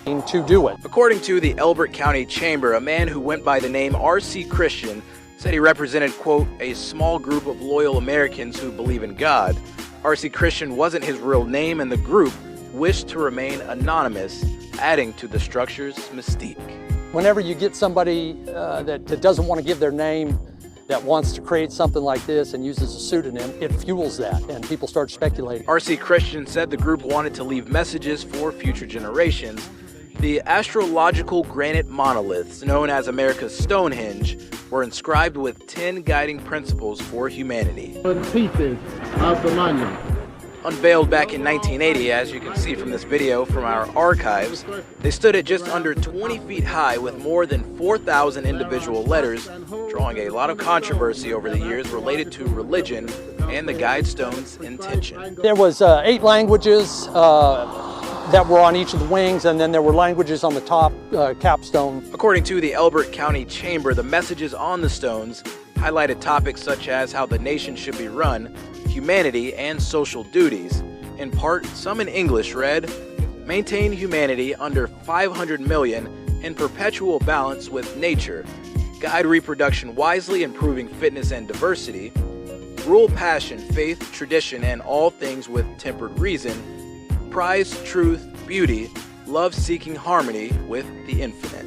to do it. According to the Elbert County Chamber, a man who went by the name R.C. Christian said he represented, quote, a small group of loyal Americans who believe in God. R.C. Christian wasn't his real name, and the group wished to remain anonymous, adding to the structure's mystique. Whenever you get somebody that doesn't want to give their name, that wants to create something like this and uses a pseudonym, it fuels that, and people start speculating. R.C. Christian said the group wanted to leave messages for future generations. The astrological granite monoliths, known as America's Stonehenge, were inscribed with 10 guiding principles for humanity. Pieces of the monument. Unveiled back in 1980, as you can see from this video from our archives, they stood at just under 20 feet high with more than 4,000 individual letters, drawing a lot of controversy over the years related to religion and the guidestone's intention. There was 8 languages that were on each of the wings, and then there were languages on the top capstone. According to the Elbert County Chamber, the messages on the stones highlighted topics such as how the nation should be run, humanity, and social duties. In part, some in English read, maintain humanity under 500 million in perpetual balance with nature, guide reproduction wisely, improving fitness and diversity, rule passion, faith, tradition, and all things with tempered reason, prize truth, beauty, love seeking harmony with the infinite.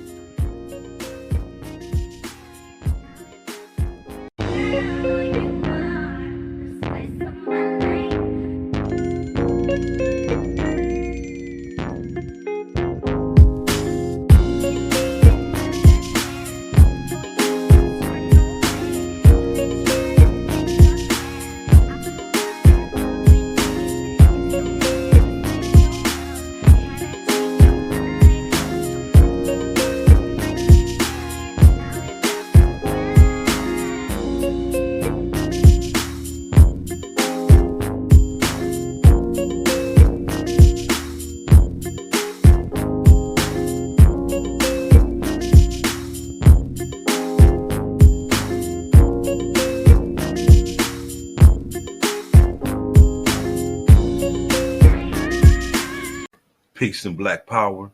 Peace and Black Power.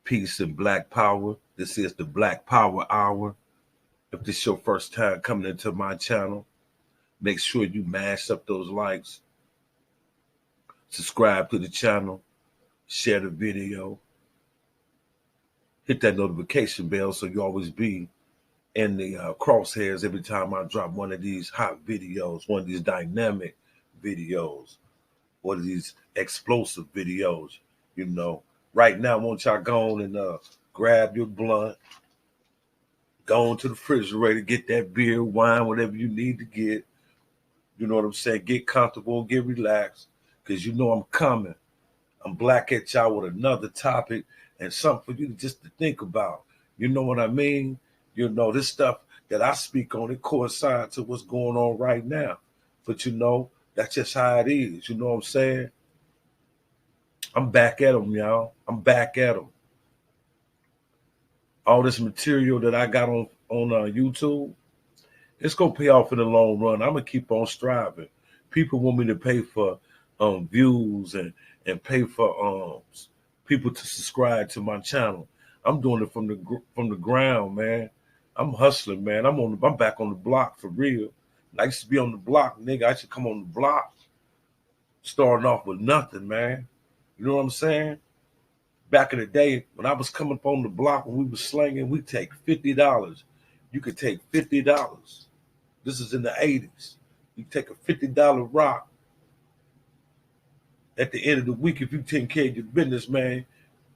Peace and Black Power. This is the Black Power Hour. If this is your first time coming into my channel, make sure you mash up those likes. Subscribe to the channel. Share the video. Hit that notification bell so you always be in the crosshairs every time I drop one of these hot videos, one of these dynamic videos, one of these explosive videos. You know, right now, I want y'all go on and grab your blunt, go on to the refrigerator, get that beer, wine, whatever you need to get. You know what I'm saying? Get comfortable, get relaxed, because you know I'm coming. I'm black at y'all with another topic and something for you just to think about. You know what I mean? You know, this stuff that I speak on, it coincides to what's going on right now. But you know, that's just how it is. You know what I'm saying? I'm back at them, y'all. I'm back at them. All this material that I got on YouTube, it's going to pay off in the long run. I'm going to keep on striving. People want me to pay for views and pay for people to subscribe to my channel. I'm doing it from the ground, man. I'm hustling, man. I'm back on the block for real. I used to be on the block, nigga. I should come on the block, starting off with nothing, man. You know what I'm saying? Back in the day, when I was coming up on the block, when we was slanging, we take $50. You could take $50. This is in the 80s. You take a $50 rock. At the end of the week, if you take care of your business, man,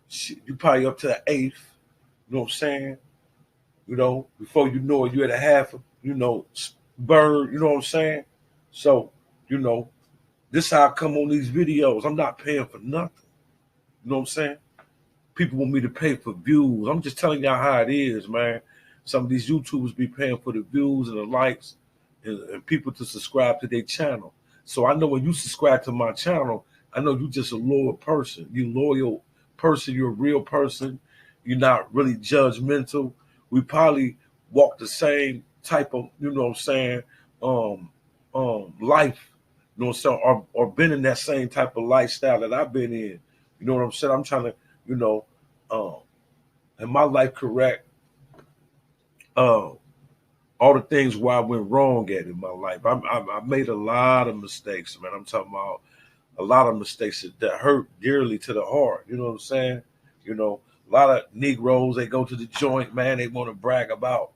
you probably up to the 8th. You know what I'm saying? You know, before you know it, you at a half, bird. You know what I'm saying? So, you know, this is how I come on these videos. I'm not paying for nothing. You know what I'm saying? People want me to pay for views. I'm just telling y'all how it is, man. Some of these YouTubers be paying for the views and the likes and people to subscribe to their channel. So I know when you subscribe to my channel, I know you're just a loyal person. You're a loyal person. You're a real person. You're not really judgmental. We probably walk the same type of, you know what I'm saying, life. You know what I'm saying? Or been in that same type of lifestyle that I've been in. You know what I'm saying? I'm trying to, you know, Um, and my life correct uh, all the things where I went wrong at in my life. I made a lot of mistakes, man. I'm talking about a lot of mistakes that hurt dearly to the heart. You know what I'm saying? You know, a lot of Negroes, they go to the joint, man. They want to brag about,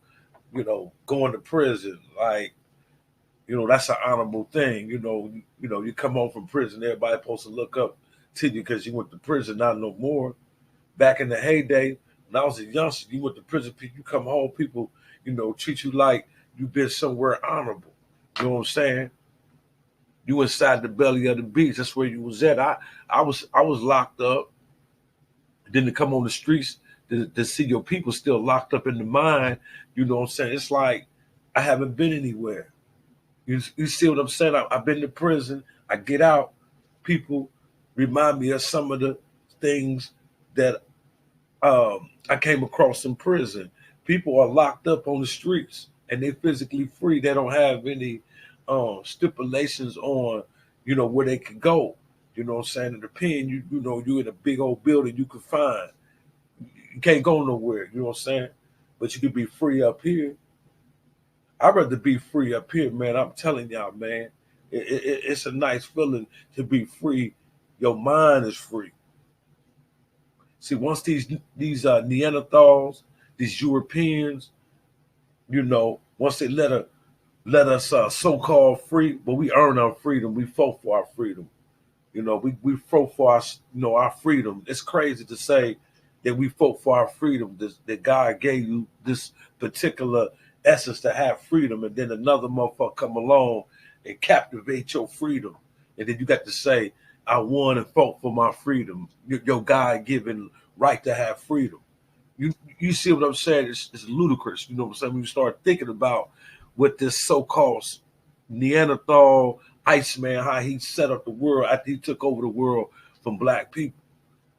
going to prison. Like, that's an honorable thing. You come home from prison, everybody supposed to look up to you because you went to prison, not no more. Back in the heyday, when I was a youngster, you went to prison, you come home, people, treat you like you've been somewhere honorable. You know what I'm saying? You inside the belly of the beast. That's where you was at. I was locked up. Then to come on the streets to see your people still locked up in the mine, you know what I'm saying? It's like I haven't been anywhere. You see what I'm saying? I've been to prison. I get out. People remind me of some of the things that I came across in prison. People are locked up on the streets and they're physically free. They don't have any stipulations on, where they can go. You know what I'm saying? In the pen, you in a big old building you can find. You can't go nowhere, you know what I'm saying? But you can be free up here. I'd rather be free up here, man. I'm telling y'all, man. It's a nice feeling to be free. Your mind is free. See, once these Neanderthals, these Europeans, once they let us so-called free, but we earn our freedom. We fought for our freedom. We fought for our freedom. It's crazy to say that we fought for our freedom. That God gave you this particular essence to have freedom, and then another motherfucker come along and captivate your freedom, and then you got to say, I won and fought for my freedom. Your God-given right to have freedom. You see what I'm saying? It's ludicrous. You know what I'm saying? When you start thinking about what this so-called Neanderthal Iceman, how he set up the world after he took over the world from black people.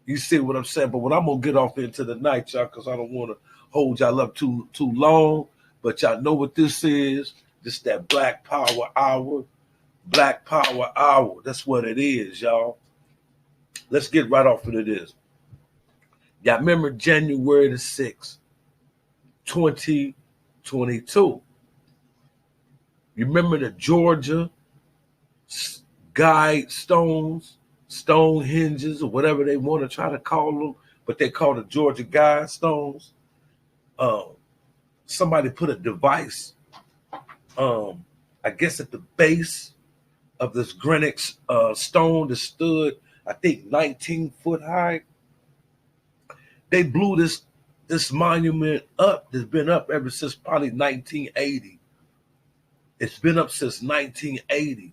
You see what I'm saying? But when I'm gonna get off into the night, y'all, because I don't want to hold y'all up too long. But y'all know what this is. This that Black Power Hour. Black Power Hour. That's what it is, y'all. Let's get right off into this. Y'all remember January the 6th, 2022. You remember the Georgia guidestones, stone hinges, or whatever they want to try to call them, but they call the Georgia guidestones. Somebody put a device, I guess at the base of this granite stone that stood, I think, 19 foot high. They blew this monument up. That's been up ever since probably 1980. It's been up since 1980.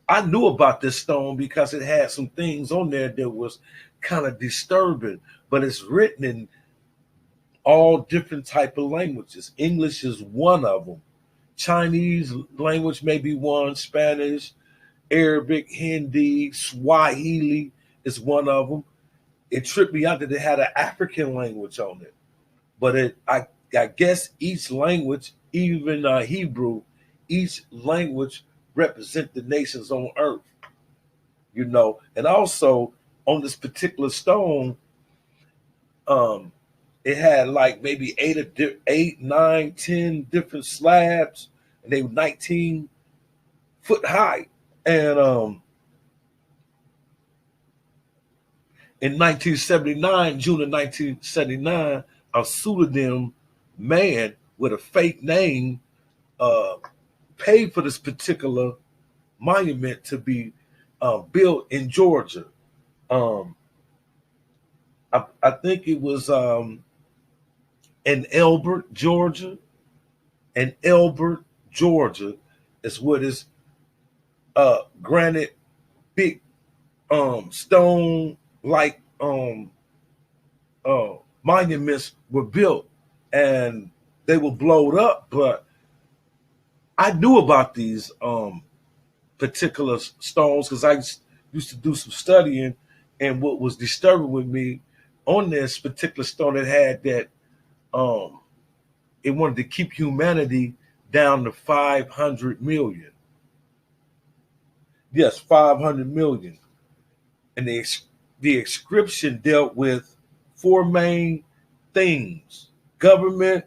I knew about this stone because it had some things on there that was kind of disturbing, but it's written in all different type of languages. English is one of them. Chinese language may be one. Spanish, Arabic, Hindi, Swahili is one of them. It tripped me out that it had an African language on it. But I guess each language, even Hebrew, each language represent the nations on earth. And also on this particular stone, it had like maybe 8, 9, 10 different slabs, and they were 19 foot high. And in 1979, June of 1979, a pseudonym man with a fake name paid for this particular monument to be built in Georgia. I think it was in Elbert, Georgia. And Elbert, Georgia is what is granite, big stone like monuments were built, and they were blown up. But I knew about these particular stones because I used to do some studying, and what was disturbing with me on this particular stone, it had that it wanted to keep humanity down to 500 million. Yes, 500 million. And the inscription dealt with four main things: government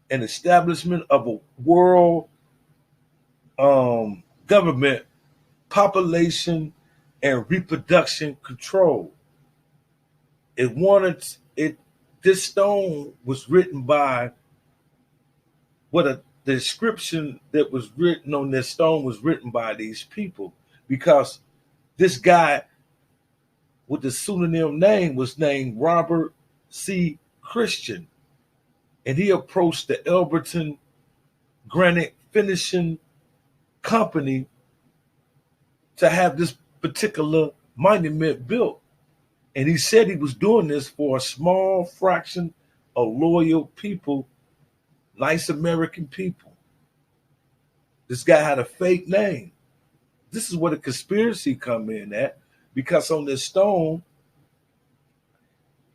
and establishment of a world government, population, and reproduction control. It wanted it. This stone was written by the inscription that was written on this stone was written by these people, because this guy with the pseudonym name was named Robert C. Christian, and he approached the Elberton granite finishing company to have this particular monument built. And he said he was doing this for a small fraction of loyal people, nice American people. This guy had a fake name. This is where the conspiracy come in at, because on this stone,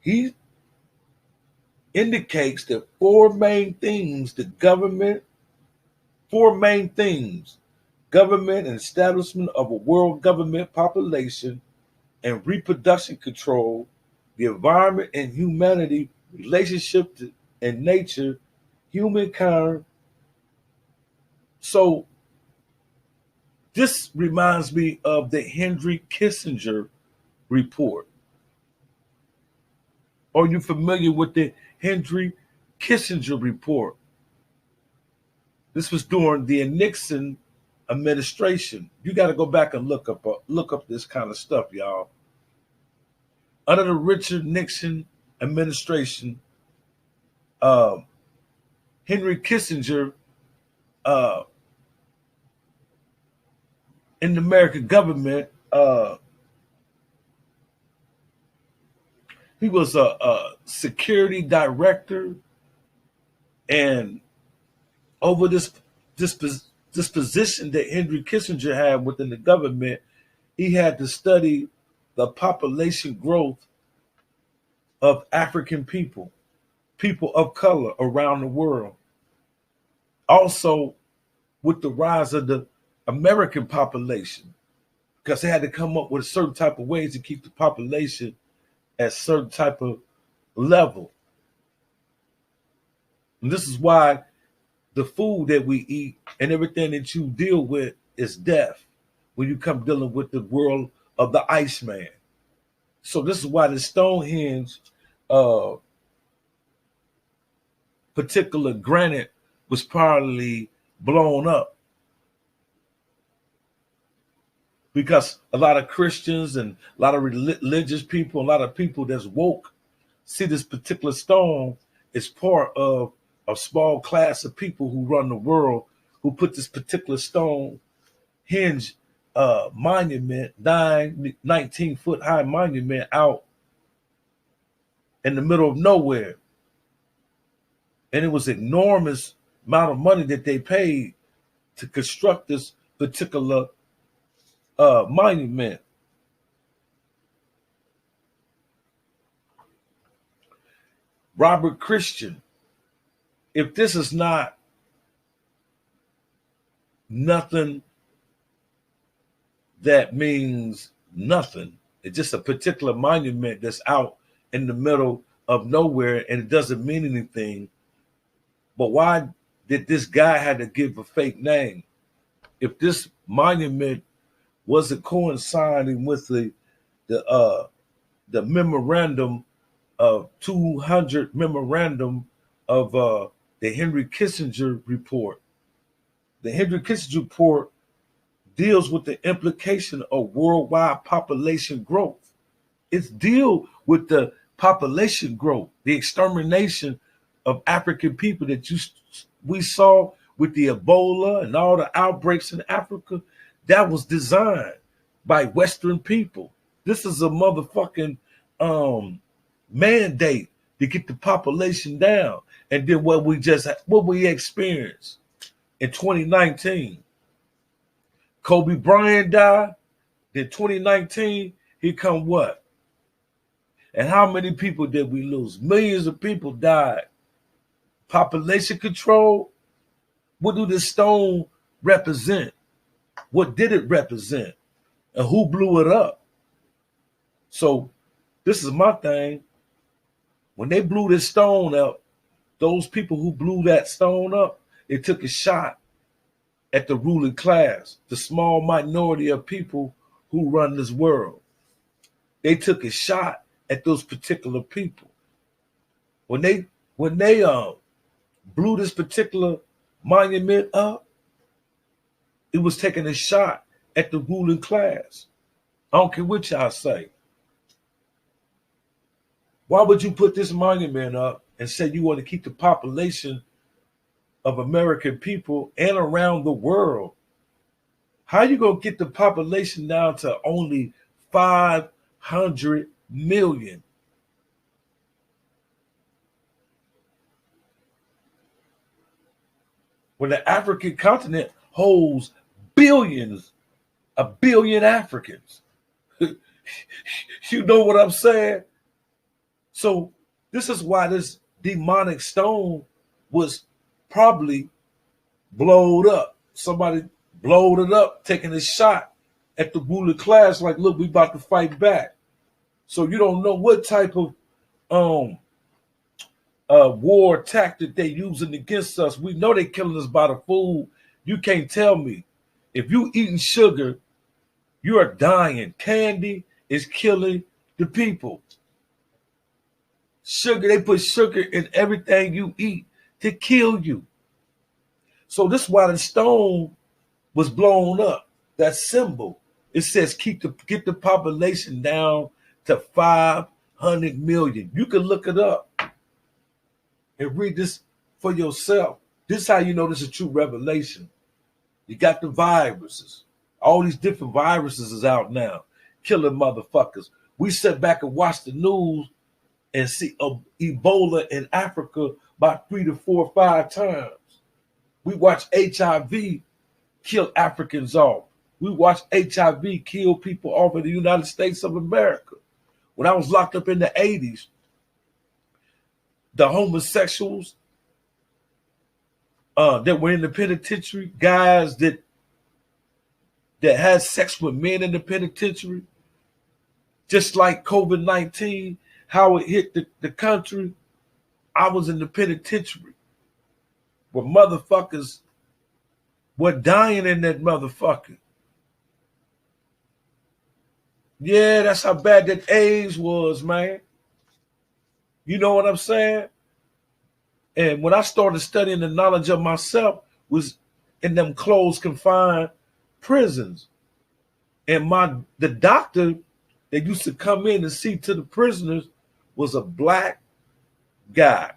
he indicates that four main things: government and establishment of a world government, population and reproduction control, the environment and humanity, relationship and nature, humankind. So this reminds me of the Henry Kissinger report. Are you familiar with the Henry Kissinger report? This was during the Nixon administration. You got to go back and look up this kind of stuff, y'all. Under the Richard Nixon administration, Henry Kissinger, in the American government, he was a security director, and over this position that Henry Kissinger had within the government, he had to study the population growth of African people of color around the world. Also, with the rise of the American population, because they had to come up with a certain type of ways to keep the population at a certain type of level. And this is why the food that we eat and everything that you deal with is death when you come dealing with the world of the Iceman. So this is why the Stonehenge particular granite was probably blown up, because a lot of Christians and a lot of religious people, a lot of people that's woke, see this particular stone as part of a small class of people who run the world, who put this particular stone hinge monument, 19-foot high monument out in the middle of nowhere. And it was an enormous amount of money that they paid to construct this particular monument. Robert Christian, if this is not nothing, that means nothing. It's just a particular monument that's out in the middle of nowhere and it doesn't mean anything. But why did this guy have to give a fake name? If this monument wasn't coinciding with the memorandum of 200 memorandum of the Henry Kissinger report. The Henry Kissinger report deals with the implication of worldwide population growth. It's deal with the population growth, the extermination of African people that we saw with the Ebola and all the outbreaks in Africa. That was designed by Western people. This is a motherfucking mandate to get the population down. And then what we experienced in 2019. Kobe Bryant died. In 2019, here come what? And how many people did we lose? Millions of people died. Population control. What do this stone represent? What did it represent? And who blew it up? So This is my thing. When they blew this stone up, those people who blew that stone up, they took a shot at the ruling class, the small minority of people who run this world. They took a shot at those particular people. When they blew this particular monument up, it was taking a shot at the ruling class. I don't care what y'all say. Why would you put this monument up and say you want to keep the population of American people and around the world? How you going to get the population down to only 500 million? When the African continent holds billions, a billion Africans. You know what I'm saying? So this is why this demonic stone was probably blowed up. Somebody blowed it up, taking a shot at the ruling class, like, look, we about to fight back. So you don't know what type of war tactic they using against us. We know they killing us by the food. You can't tell me. If you eating sugar, you are dying. Candy is killing the people. Sugar, they put sugar in everything you eat to kill you. So this is why the stone was blown up. That symbol, it says get the population down to 500 million. You can look it up and read this for yourself. This is how you know this is a true revelation. You got the viruses. All these different viruses is out now, killing motherfuckers. We sit back and watch the news and see Ebola in Africa about 3 to 4 or 5 times. We watch HIV kill Africans off. We watch HIV kill people off in the United States of America. When I was locked up in the 80s, the homosexuals that were in the penitentiary, guys that had sex with men in the penitentiary, just like COVID-19, how it hit the country, I was in the penitentiary where motherfuckers were dying in that motherfucker. Yeah, that's how bad that AIDS was, man. You know what I'm saying? And when I started studying the knowledge of myself was in them closed, confined prisons. And the doctor that used to come in and see to the prisoners was a black guy,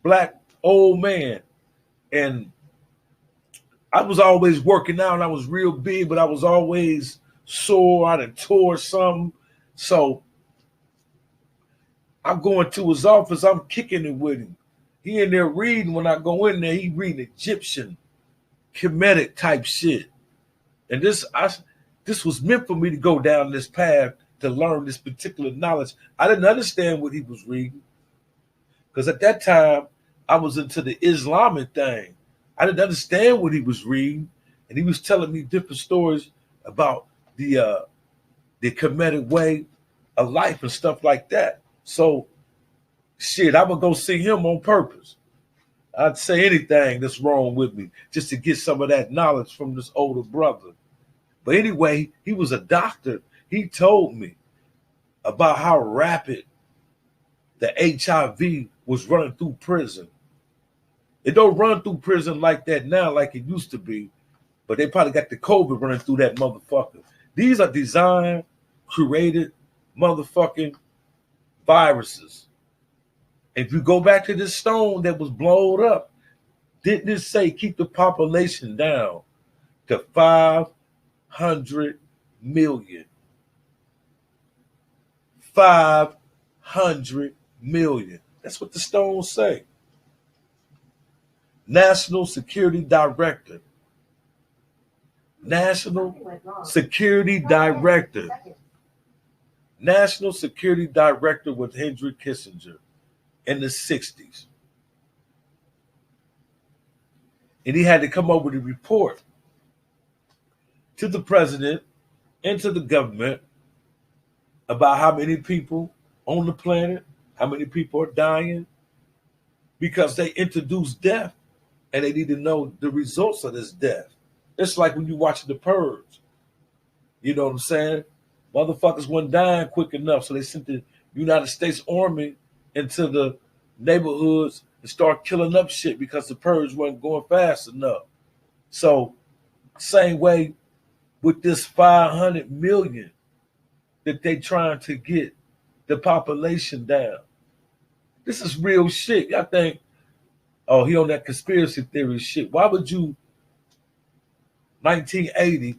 black old man. And I was always working out. I was real big, but I was always sore. I done tore something. So I'm going to his office. I'm kicking it with him. He in there reading. When I go in there, he reading Egyptian, Kemetic type shit. And this was meant for me to go down this path to learn this particular knowledge. I didn't understand what he was reading because at that time I was into the Islamic thing. I didn't understand what he was reading, and he was telling me different stories about the Kemetic way of life and stuff like that. So, shit, I would go see him on purpose. I'd say anything that's wrong with me just to get some of that knowledge from this older brother. But anyway, he was a doctor. He told me about how rapid the HIV was running through prison. It don't run through prison like that now, like it used to be, but they probably got the COVID running through that motherfucker. These are designed, created motherfucking viruses. If you go back to this stone that was blown up, didn't it say keep the population down to 500 million? 500 million. That's what the stones say. National Security Director. National Security Director. National Security Director was Henry Kissinger in the 60s. And he had to come over to report to the president and to the government about how many people on the planet, how many people are dying, because they introduce death and they need to know the results of this death. It's like when you watching The Purge. You know what I'm saying? Motherfuckers weren't dying quick enough, so they sent the United States Army into the neighborhoods and start killing up shit because the purge wasn't going fast enough. So, same way with this 500 million that they trying to get the population down. This is real shit. Y'all think, oh, he on that conspiracy theory shit. Why would you, 1980,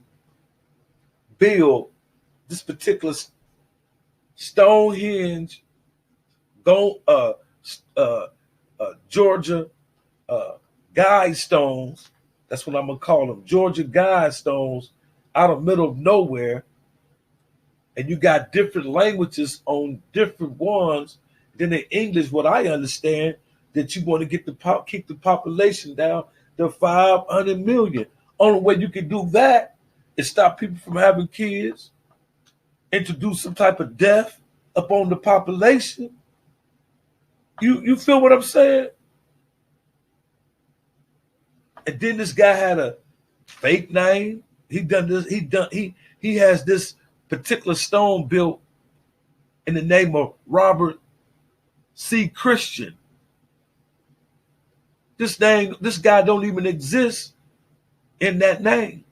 build this particular Stonehenge, Georgia guidestones? That's what I'm gonna call them, Georgia guidestones, out of middle of nowhere. And you got different languages on different ones. Then in English, what I understand, that you want to get keep the population down to 500 million. Only way you can do that is stop people from having kids, introduce some type of death upon the population. You feel what I'm saying? And then this guy had a fake name. He has this particular stone built in the name of Robert C. Christian. This guy don't even exist in that name.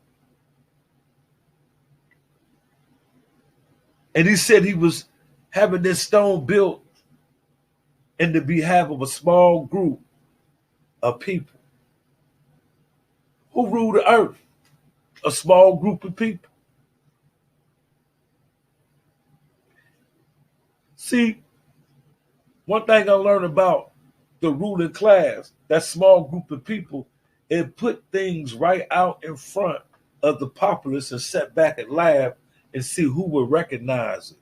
And he said he was having this stone built in the behalf of a small group of people. Who rule the earth? A small group of people. See, one thing I learned about the ruling class, that small group of people, it put things right out in front of the populace and sat back and laugh and see who would recognize it.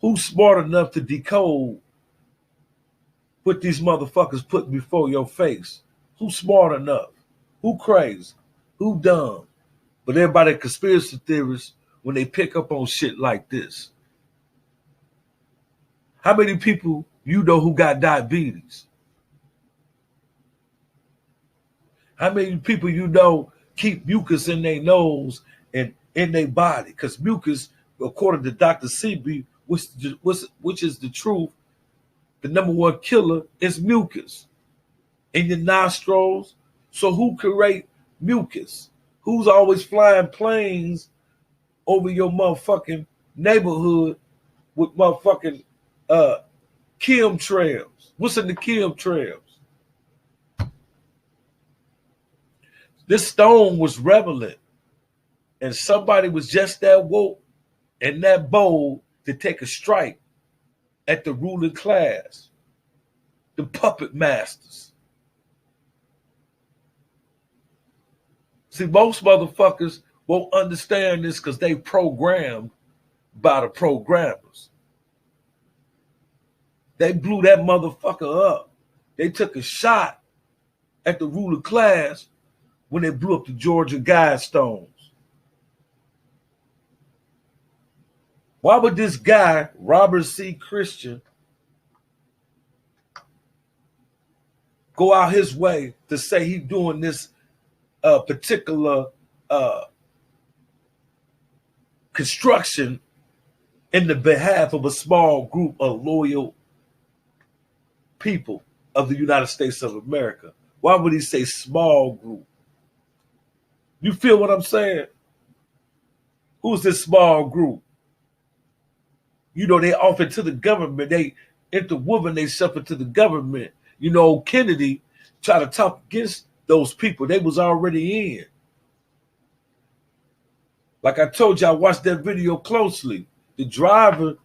Who's smart enough to decode what these motherfuckers put before your face? Who's smart enough? Who crazy? Who dumb? But everybody conspiracy theorists when they pick up on shit like this. How many people you know who got diabetes? How many people you know keep mucus in their nose and in their body? Because mucus, according to Dr. Sebi, which is the truth, the number one killer is mucus in your nostrils. So who create mucus? Who's always flying planes over your motherfucking neighborhood with motherfucking chemtrails? What's in the chemtrails? This stone was relevant, and somebody was just that woke and that bold to take a strike at the ruling class, the puppet masters. See, most motherfuckers won't understand this because they programmed by the programmers. They blew that motherfucker up. They took a shot at the ruling class when they blew up the Georgia guidestones. Why would this guy, Robert C. Christian, go out his way to say he's doing this particular construction in the behalf of a small group of loyal people of the United States of America? Why would he say small group? You feel what I'm saying? Who's this small group? You know, they offer to the government. They interwoven themselves into the government. You know, Kennedy tried to talk against those people. They was already in. Like I told you, I watched that video closely. The driver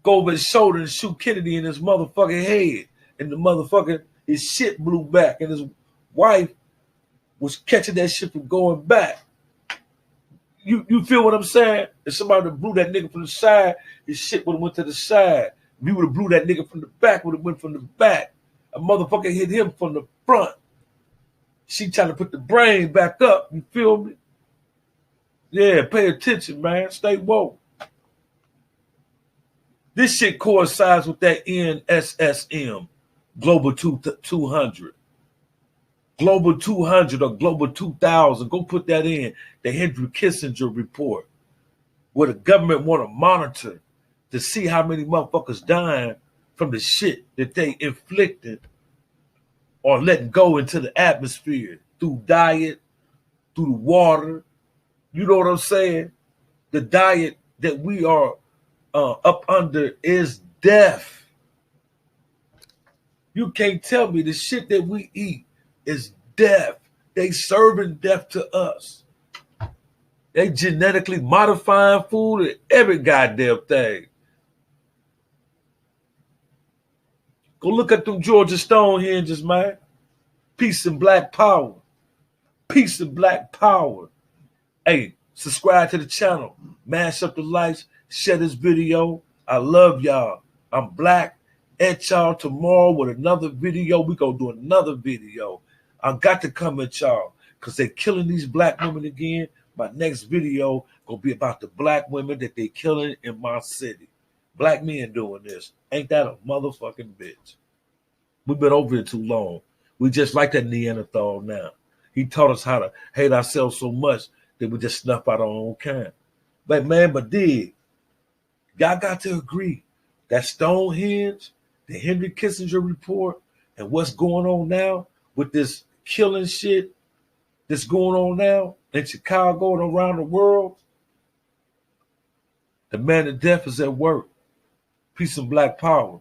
go over his shoulder and shoot Kennedy in his motherfucking head. And the motherfucker, his shit blew back. And his wife was catching that shit from going back. You feel what I'm saying? If somebody would have blew that nigga from the side, his shit would have went to the side. If you would have blew that nigga from the back, would have went from the back. A motherfucker hit him from the front. She trying to put the brain back up. You feel me? Yeah, pay attention, man. Stay woke. This shit coincides with that NSSM, Global 200. Global 200 or Global 2000. Go put that in. The Henry Kissinger report, where the government want to monitor to see how many motherfuckers dying from the shit that they inflicted or letting go into the atmosphere through diet, through the water. You know what I'm saying? The diet that we are up under is death. You can't tell me the shit that we eat is death. They serving death to us. They genetically modifying food and every goddamn thing. Go look at them Georgia Stonehenges, man. Peace and black power. Peace and black power. Hey, subscribe to the channel. Mash up the likes. Share this video. I love y'all. I'm black. At y'all tomorrow with another video. We gonna do another video. I got to come at y'all because they killing these black women again. My next video gonna be about the black women that they killing in my city. Black men doing this. Ain't that a motherfucking bitch? We've been over it too long. We just like that Neanderthal now. He taught us how to hate ourselves so much that we just snuff out our own kind. But man, y'all got to agree that Stonehenge, the Henry Kissinger report, and what's going on now with this killing shit that's going on now in Chicago and around the world, the man of death is at work. Peace and black power.